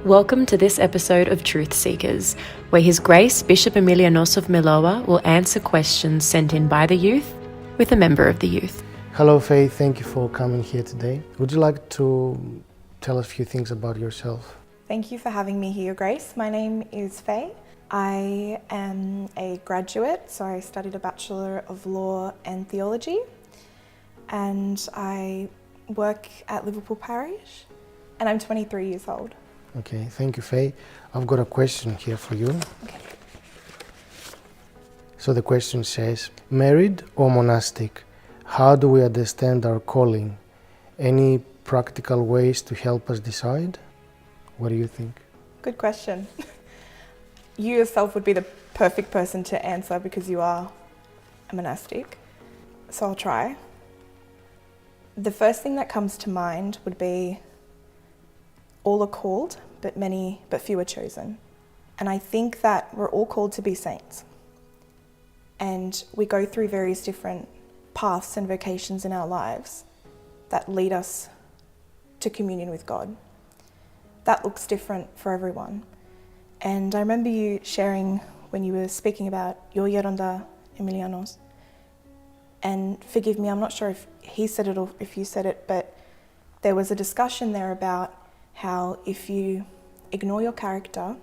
Welcome to this episode of Truth Seekers, where His Grace Bishop Emilianos of Miloa will answer questions sent in by the youth with a member of the youth. Hello Faith, thank you for coming here today. Would you like to tell us a few things about yourself? Thank you for having me here, Your Grace. My name is Faye. I am a graduate, so I studied a Bachelor of Law and Theology, and I work at Liverpool Parish, and I'm 23 years old. Okay, thank you Faye. I've got a question here for you. Okay. So the question says, married or monastic? How do we understand our calling? Any practical ways to help us decide? What do you think? Good question. You yourself would be the perfect person to answer because you are a monastic, so I'll try. The first thing that comes to mind would be all are called, but few are chosen. And I think that we're all called to be saints. And we go through various different paths and vocations in our lives that lead us to communion with God. That looks different for everyone. And I remember you sharing when you were speaking about your Yeronda Emilianos. And forgive me, I'm not sure if he said it or if you said it, but there was a discussion there about how if you ignore your character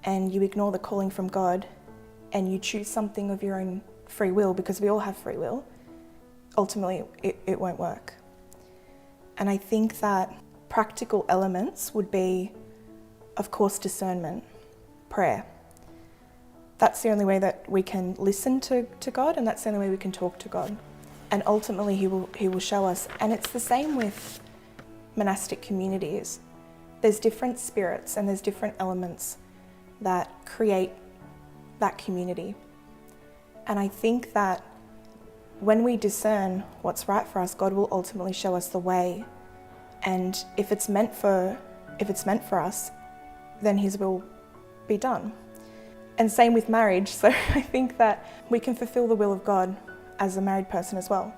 and you ignore the calling from God and you choose something of your own free will, because we all have free will, ultimately it won't work. And I think that practical elements would be, of course, discernment, prayer. That's the only way that we can listen to God, and that's the only way we can talk to God. And ultimately He will show us. And it's the same with monastic communities. There's different spirits and there's different elements that create that community. And I think that when we discern what's right for us, God will ultimately show us the way. And if it's meant for us, then His will be done. And same with marriage. So I think that we can fulfill the will of God as a married person as well.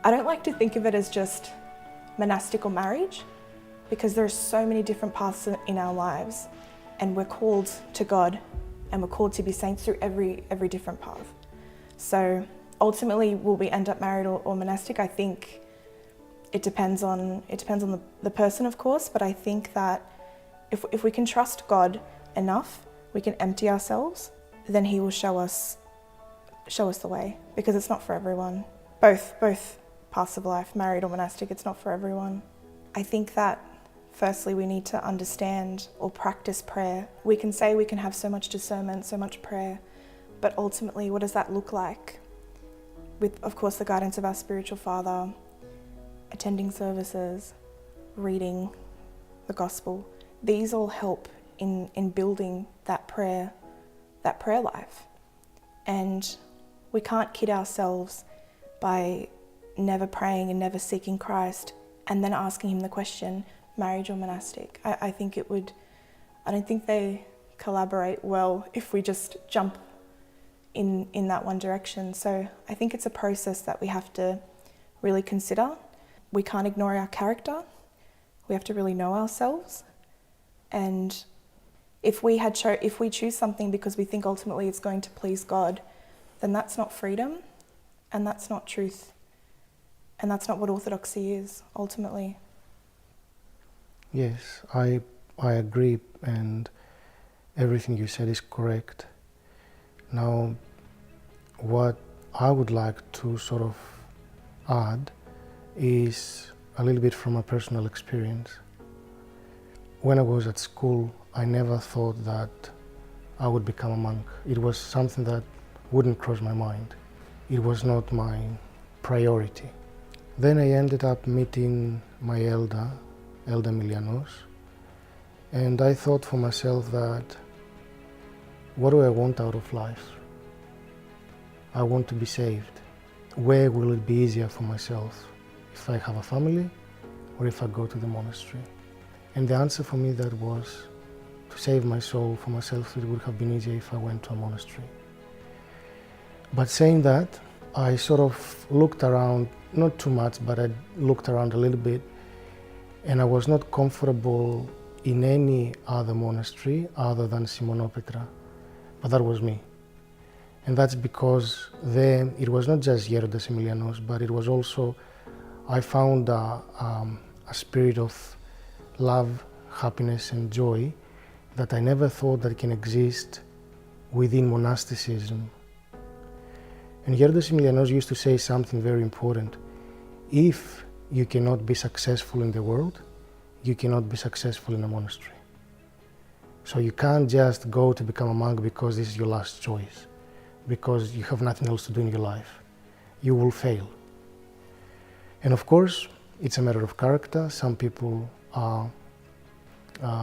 I don't like to think of it as just monastic or marriage, because there are so many different paths in our lives, and we're called to God and we're called to be saints through every different path. So ultimately, will we end up married or monastic? I think it depends on the person, of course, but I think that if we can trust God enough, we can empty ourselves, then He will show us the way, because it's not for everyone. Both paths of life, married or monastic, it's not for everyone. I think that firstly we need to understand or practice prayer. We can say we can have so much discernment, so much prayer, but ultimately what does that look like? With, of course, the guidance of our spiritual father, attending services, reading the gospel. These all help in building that prayer life. And we can't kid ourselves by never praying and never seeking Christ and then asking Him the question, marriage or monastic. I don't think they collaborate well if we just jump in that one direction. So I think it's a process that we have to really consider. We can't ignore our character. We have to really know ourselves. And if we choose something because we think ultimately it's going to please God, then that's not freedom, and that's not truth, and that's not what orthodoxy is, ultimately. Yes, I agree, and everything you said is correct. Now, what I would like to sort of add is a little bit from a personal experience. When I was at school, I never thought that I would become a monk. It was something that wouldn't cross my mind. It was not my priority. Then I ended up meeting my elder Emilianos, and I thought for myself that, what do I want out of life? I want to be saved. Where will it be easier for myself? If I have a family or if I go to the monastery? And the answer for me that was, to save my soul for myself, it would have been easier if I went to a monastery. But saying that, I sort of looked around, not too much, but I looked around a little bit, and I was not comfortable in any other monastery other than Simonopetra, but that was me. And that's because there it was not just Hierondas Emilianos, but it was also, I found a spirit of love, happiness and joy that I never thought that can exist within monasticism. And Hierondas Emilianos used to say something very important. If you cannot be successful in the world, you cannot be successful in a monastery. So you can't just go to become a monk because this is your last choice, because you have nothing else to do in your life. You will fail. And of course, it's a matter of character. Some people are,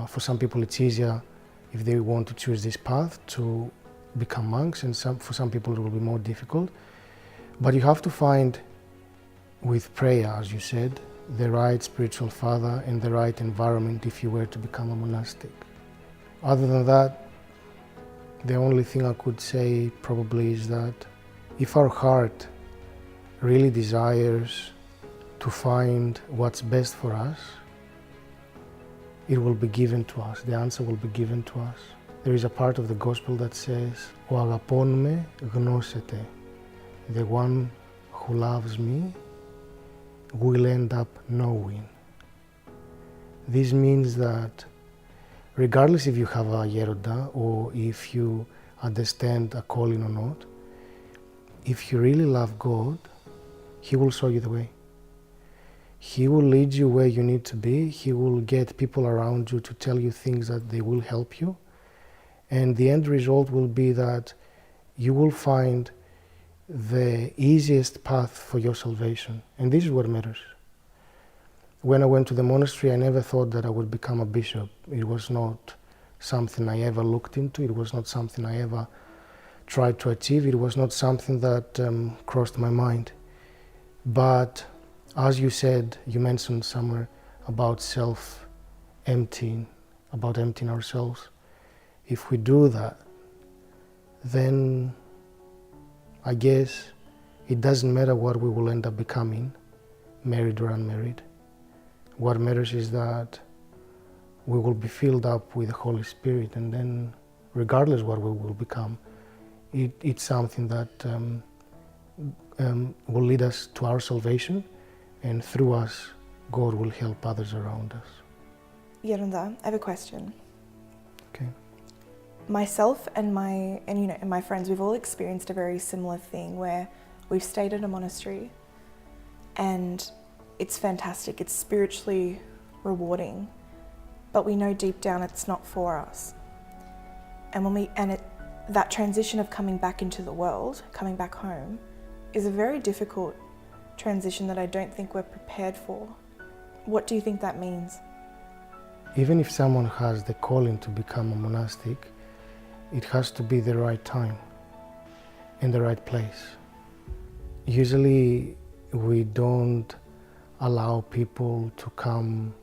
for some people it's easier if they want to choose this path to become monks, and for some people it will be more difficult. But you have to find, with prayer, as you said, the right spiritual father and the right environment if you were to become a monastic. Other than that, the only thing I could say probably is that if our heart really desires to find what's best for us, it will be given to us. The answer will be given to us. There is a part of the gospel that says, "O agapon me gnosete." The one who loves me will end up knowing. This means that regardless if you have a hieronda or if you understand a calling or not, if you really love God, He will show you the way. He will lead you where you need to be. He will get people around you to tell you things that they will help you. And the end result will be that you will find the easiest path for your salvation. And this is what matters. When I went to the monastery, I never thought that I would become a bishop. It was not something I ever looked into. It was not something I ever tried to achieve. It was not something that crossed my mind. But as you said, you mentioned somewhere about self-emptying, about emptying ourselves. If we do that, then I guess it doesn't matter what we will end up becoming, married or unmarried. What matters is that we will be filled up with the Holy Spirit, and then regardless what we will become, it's something that will lead us to our salvation, and through us, God will help others around us. Hieronda, I have a question. Okay. Myself and my friends, we've all experienced a very similar thing where we've stayed at a monastery and it's fantastic, it's spiritually rewarding, but we know deep down it's not for us. And that transition of coming back into the world, coming back home, is a very difficult transition that I don't think we're prepared for. What do you think that means? Even if someone has the calling to become a monastic, it has to be the right time and the right place. Usually we don't allow people to come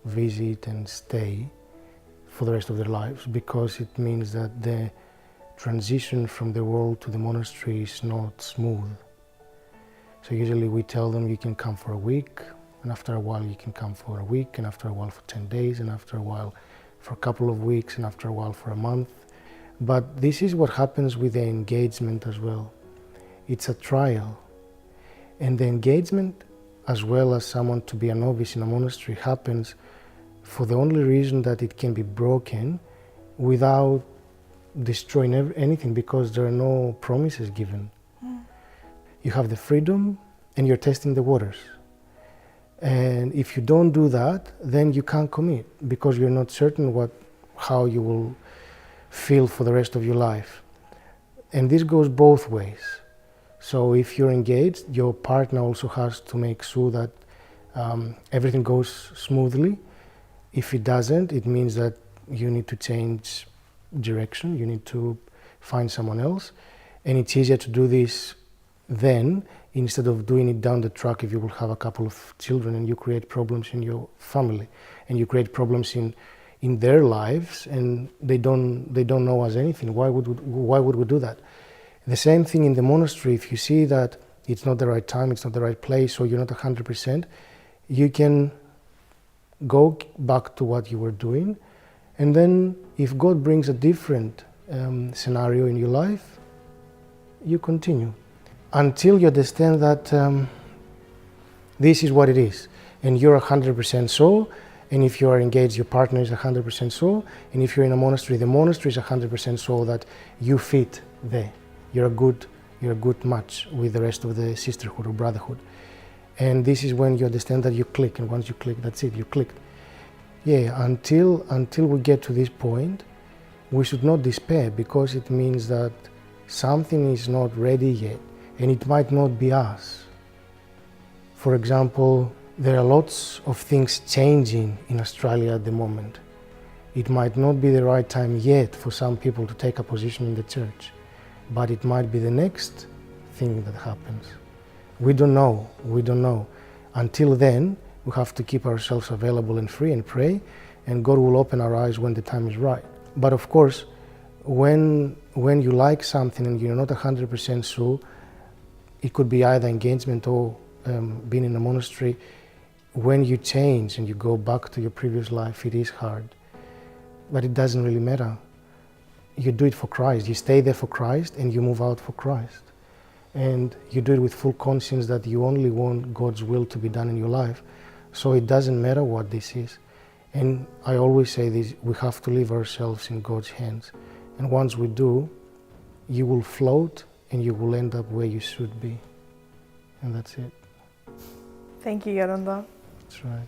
visit and stay for the rest of their lives, because it means that the transition from the world to the monastery is not smooth. So usually we tell them you can come for a week, and after a while you can come for a week, and after a while for 10 days, and after a while for a couple of weeks, and after a while for a month. But this is what happens with the engagement as well. It's a trial. And the engagement, as well as someone to be a novice in a monastery, happens for the only reason that it can be broken without destroying anything, because there are no promises given. You have the freedom and you're testing the waters. And if you don't do that, then you can't commit, because you're not certain how you will feel for the rest of your life. And this goes both ways. So if you're engaged, your partner also has to make sure that everything goes smoothly. If it doesn't, it means that you need to change direction, you need to find someone else. And it's easier to do this then, instead of doing it down the track, if you will have a couple of children and you create problems in your family and you create problems in their lives, and they don't know us anything. Why would we do that? The same thing in the monastery. If you see that it's not the right time, it's not the right place, or you're not 100%, you can go back to what you were doing, and then if God brings a different scenario in your life, you continue until you understand that this is what it is, and you're 100% so. And if you are engaged, your partner is 100% so. And if you're in a monastery, the monastery is 100% so that you fit there. You're a good match with the rest of the sisterhood or brotherhood. And this is when you understand that you click. And once you click, that's it, you clicked. Yeah, until we get to this point, we should not despair, because it means that something is not ready yet. And it might not be us. For example, there are lots of things changing in Australia at the moment. It might not be the right time yet for some people to take a position in the church, but it might be the next thing that happens. We don't know. Until then, we have to keep ourselves available and free and pray, and God will open our eyes when the time is right. But of course, when you like something and you're not 100% sure, it could be either engagement or being in a monastery. When you change and you go back to your previous life, it is hard, but it doesn't really matter. You do it for Christ. You stay there for Christ and you move out for Christ. And you do it with full conscience that you only want God's will to be done in your life. So it doesn't matter what this is. And I always say this, we have to leave ourselves in God's hands. And once we do, you will float and you will end up where you should be. And that's it. Thank you, Yoranda. That's right.